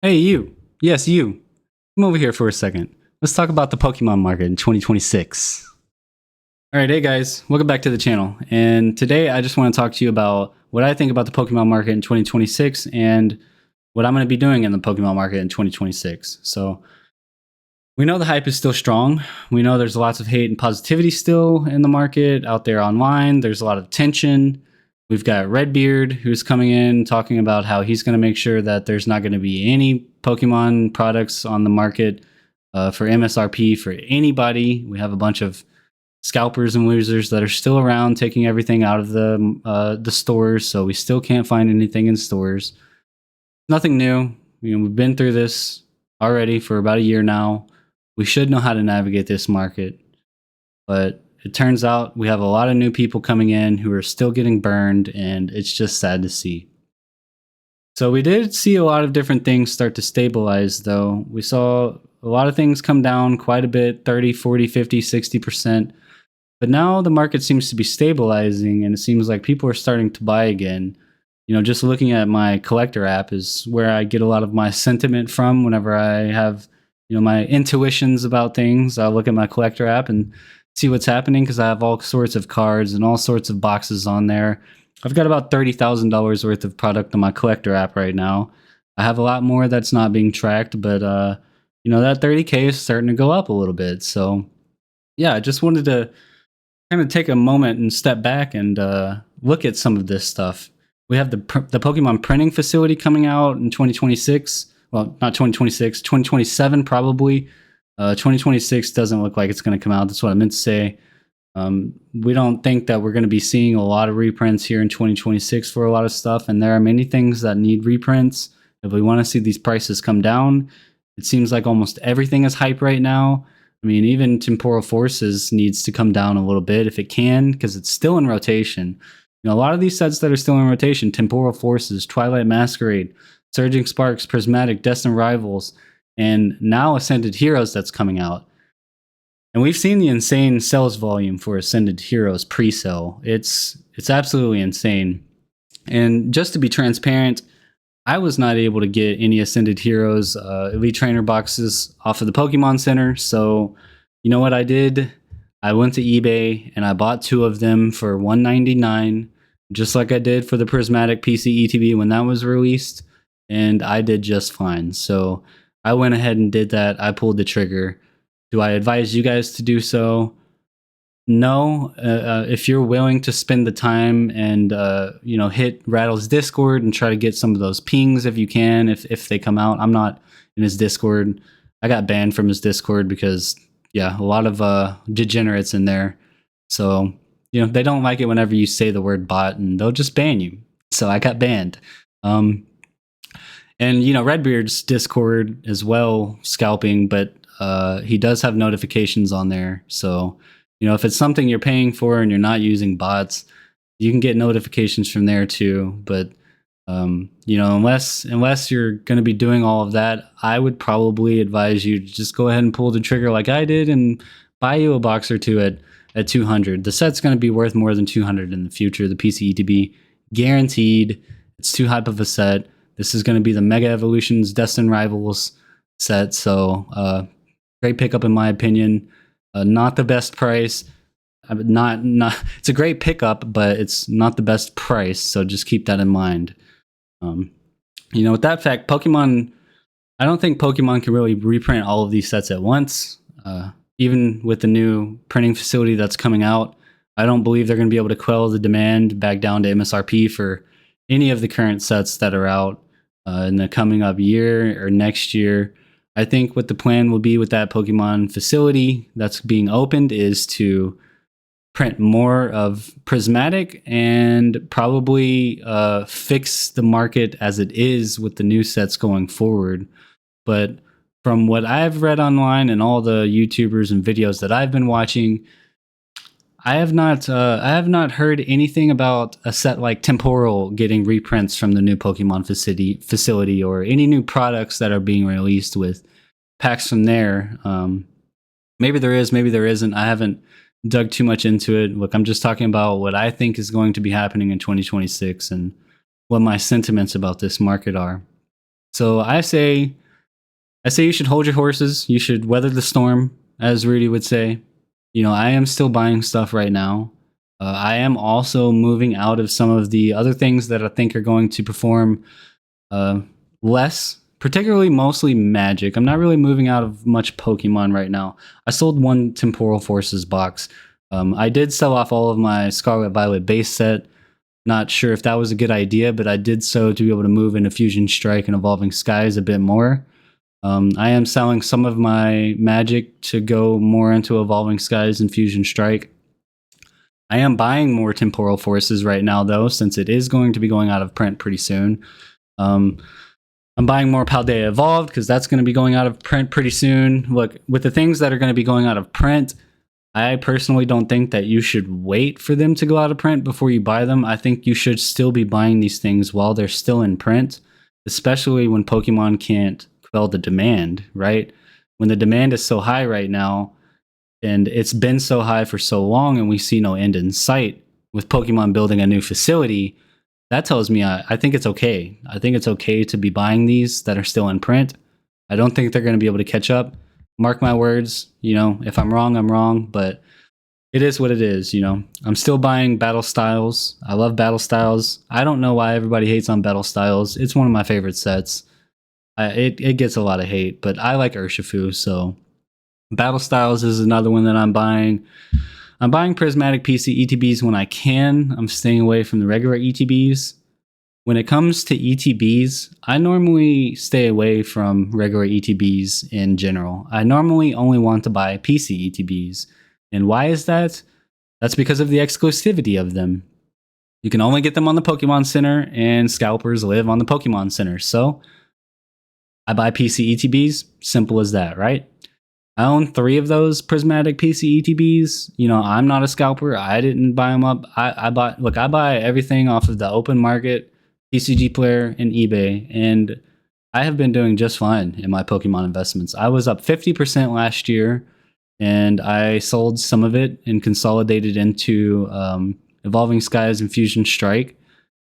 Hey, you. Yes, you. Come over here for a second. Let's talk about the Pokemon market in 2026. All right, hey guys, welcome back to the channel. And today I just want to talk to you about what I think about the Pokemon market in 2026 and what I'm going to be doing in the Pokemon market in 2026. So, we know the hype is still strong. We know there's lots of hate and positivity still in the market out there online. There's a lot of tension. We've got Redbeard who's coming in talking about how he's going to make sure that there's not going to be any Pokemon products on the market for MSRP for anybody. We have a bunch of scalpers and losers that are still around taking everything out of the stores, so we still can't find anything in stores. Nothing new. We've been through this already for about a year now. We should know how to navigate this market, but it turns out we have a lot of new people coming in who are still getting burned, and it's just sad to see. So we did see a lot of different things start to stabilize, though. We saw a lot of things come down quite a bit, 30, 40, 50, 60%. But now the market seems to be stabilizing, and it seems like people are starting to buy again. Just looking at my collector app is where I get a lot of my sentiment from whenever I have my intuitions about things. I'll look at my collector app and see what's happening because I have all sorts of cards and all sorts of boxes on there. I've got about $30,000 worth of product on my collector app right now. I have a lot more that's not being tracked, but that 30K is starting to go up a little bit. So yeah, I just wanted to kind of take a moment and step back and look at some of this stuff. We have the Pokemon printing facility coming out in 2026. Well, not 2026, 2027 probably. 2026 doesn't look like it's going to come out. That's what I meant to say. We don't think that we're going to be seeing a lot of reprints here in 2026 for a lot of stuff, and there are many things that need reprints. If we want to see these prices come down, it seems like almost everything is hype right now. I mean, even Temporal Forces needs to come down a little bit if it can, because it's still in rotation. A lot of these sets that are still in rotation, Temporal Forces, Twilight Masquerade, Surging Sparks, Prismatic, Destined Rivals, and now Ascended Heroes that's coming out. And we've seen the insane sales volume for Ascended Heroes pre-sale. It's absolutely insane. And just to be transparent, I was not able to get any Ascended Heroes Elite Trainer boxes off of the Pokemon Center. So you know what I did? I went to eBay and I bought 2 of them for $199, just like I did for the Prismatic PC ETB when that was released. And I did just fine. So I went ahead and did that. I pulled the trigger. Do I advise you guys to do so? No. If you're willing to spend the time and hit Rattle's Discord and try to get some of those pings if you can, if they come out. I'm not in his Discord. I got banned from his Discord because a lot of degenerates in there. So they don't like it whenever you say the word bot, and they'll just ban you. So I got banned. And Redbeard's Discord as well, scalping, but he does have notifications on there. So if it's something you're paying for and you're not using bots, you can get notifications from there too. But unless you're going to be doing all of that, I would probably advise you to just go ahead and pull the trigger like I did and buy you a box or two at 200. The set's going to be worth more than 200 in the future. The PCE to be guaranteed. It's too hype of a set. This is going to be the Mega Evolutions Destined Rivals set. So great pickup in my opinion. Not the best price. Not. It's a great pickup, but it's not the best price. So just keep that in mind. With that fact, Pokemon, I don't think Pokemon can really reprint all of these sets at once. Even with the new printing facility that's coming out, I don't believe they're going to be able to quell the demand back down to MSRP for any of the current sets that are out in the coming up year or next year. I think what the plan will be with that Pokemon facility that's being opened is to print more of Prismatic and probably fix the market as it is with the new sets going forward. But from what I've read online and all the YouTubers and videos that I've been watching, I have not heard anything about a set like Temporal getting reprints from the new Pokemon facility or any new products that are being released with packs from there. Maybe there is, maybe there isn't. I haven't dug too much into it. Look, I'm just talking about what I think is going to be happening in 2026 and what my sentiments about this market are. So I say you should hold your horses. You should weather the storm, as Rudy would say. You know, I am still buying stuff right now. I am also moving out of some of the other things that I think are going to perform less, particularly mostly Magic. I'm not really moving out of much Pokemon right now. I sold one Temporal Forces box. I did sell off all of my Scarlet Violet base set. Not sure if that was a good idea, but I did so to be able to move into Fusion Strike and Evolving Skies a bit more. I am selling some of my Magic to go more into Evolving Skies and Fusion Strike. I am buying more Temporal Forces right now, though, since it is going to be going out of print pretty soon. I'm buying more Paldea Evolved because that's going to be going out of print pretty soon. Look, with the things that are going to be going out of print, I personally don't think that you should wait for them to go out of print before you buy them. I think you should still be buying these things while they're still in print, especially when Pokemon can't quell the demand, right? When the demand is so high right now, and it's been so high for so long, and we see no end in sight with Pokemon building a new facility, that tells me I think it's okay. I think it's okay to be buying these that are still in print. I don't think they're going to be able to catch up. Mark my words, you know, if I'm wrong, I'm wrong, but it is what it is, you know. I'm still buying Battle Styles. I love Battle Styles. I don't know why everybody hates on Battle Styles. It's one of my favorite sets. It gets a lot of hate, but I like Urshifu, so Battle Styles is another one that I'm buying. I'm buying Prismatic PC ETBs when I can. I'm staying away from the regular ETBs. When it comes to ETBs, I normally stay away from regular ETBs in general. I normally only want to buy PC ETBs. And why is that? That's because of the exclusivity of them. You can only get them on the Pokemon Center, and scalpers live on the Pokemon Center. So I buy PC ETBs. Simple as that, right? I own 3 of those Prismatic PC ETBs. You know, I'm not a scalper. I didn't buy them up. I buy everything off of the open market, TCG Player, and eBay, and I have been doing just fine in my Pokemon investments. I was up 50% last year, and I sold some of it and consolidated into Evolving Skies and Fusion Strike.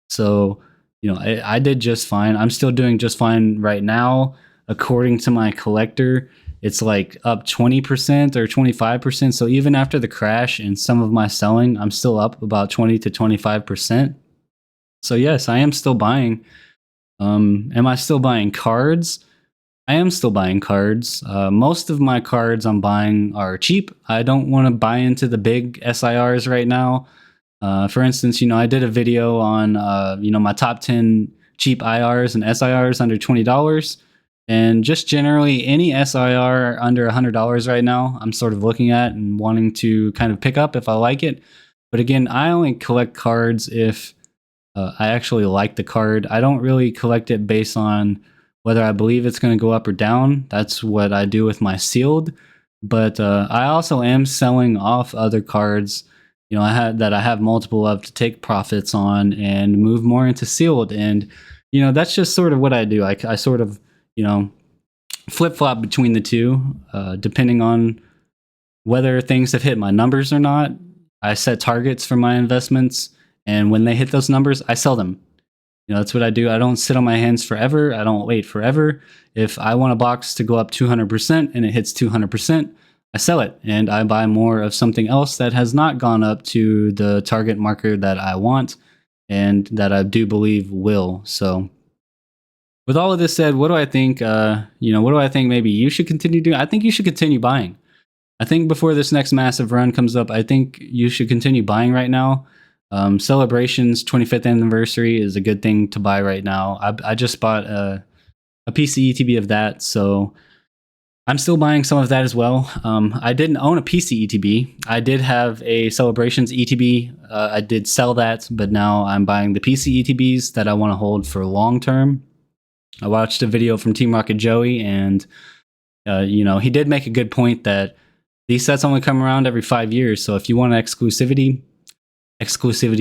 So, you know, I did just fine. I'm still doing just fine right now. According to my collector, it's like up 20% or 25%. So even after the crash and some of my selling, I'm still up about 20 to 25%. So yes, I am still buying. Am I still buying cards? I am still buying cards. Most of my cards I'm buying are cheap. I don't want to buy into the big SIRs right now. For instance, you know, I did a video on, you know, my top 10 cheap IRs and SIRs under $20. And just generally any SIR under $100 right now, I'm sort of looking at and wanting to kind of pick up if I like it. But again, I only collect cards if I actually like the card. I don't really collect it based on whether I believe it's going to go up or down. That's what I do with my sealed. But I also am selling off other cards, you know, I have multiple of to take profits on and move more into sealed. And, you know, that's just sort of what I do. I sort of, you know, flip-flop between the two, depending on whether things have hit my numbers or not. I set targets for my investments, and when they hit those numbers, I sell them. You know, that's what I do. I don't sit on my hands forever. I don't wait forever. If I want a box to go up 200% and it hits 200%, I sell it, and I buy more of something else that has not gone up to the target marker that I want and that I do believe will. So with all of this said, what do I think? You know, what do I think maybe you should continue doing? I think you should continue buying. I think before this next massive run comes up, I think you should continue buying right now. Celebrations 25th anniversary is a good thing to buy right now. I just bought a PC ETB of that, so I'm still buying some of that as well. I didn't own a PC ETB. I did have a Celebrations ETB. I did sell that, but now I'm buying the PC ETBs that I want to hold for long term. I watched a video from Team Rocket Joey, and you know, he did make a good point that these sets only come around every 5 years. So if you want an exclusivity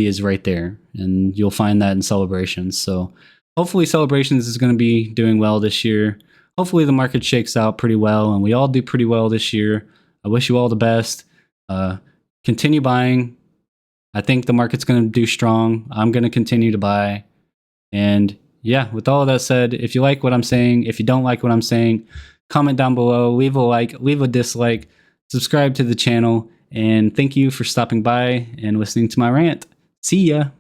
is right there, and you'll find that in Celebrations. So hopefully Celebrations is going to be doing well this year. Hopefully the market shakes out pretty well, and we all do pretty well this year. I wish you all the best. Continue buying. I think the market's going to do strong. I'm going to continue to buy. And yeah, with all of that said, if you like what I'm saying, if you don't like what I'm saying, comment down below, leave a like, leave a dislike, subscribe to the channel, and thank you for stopping by and listening to my rant. See ya.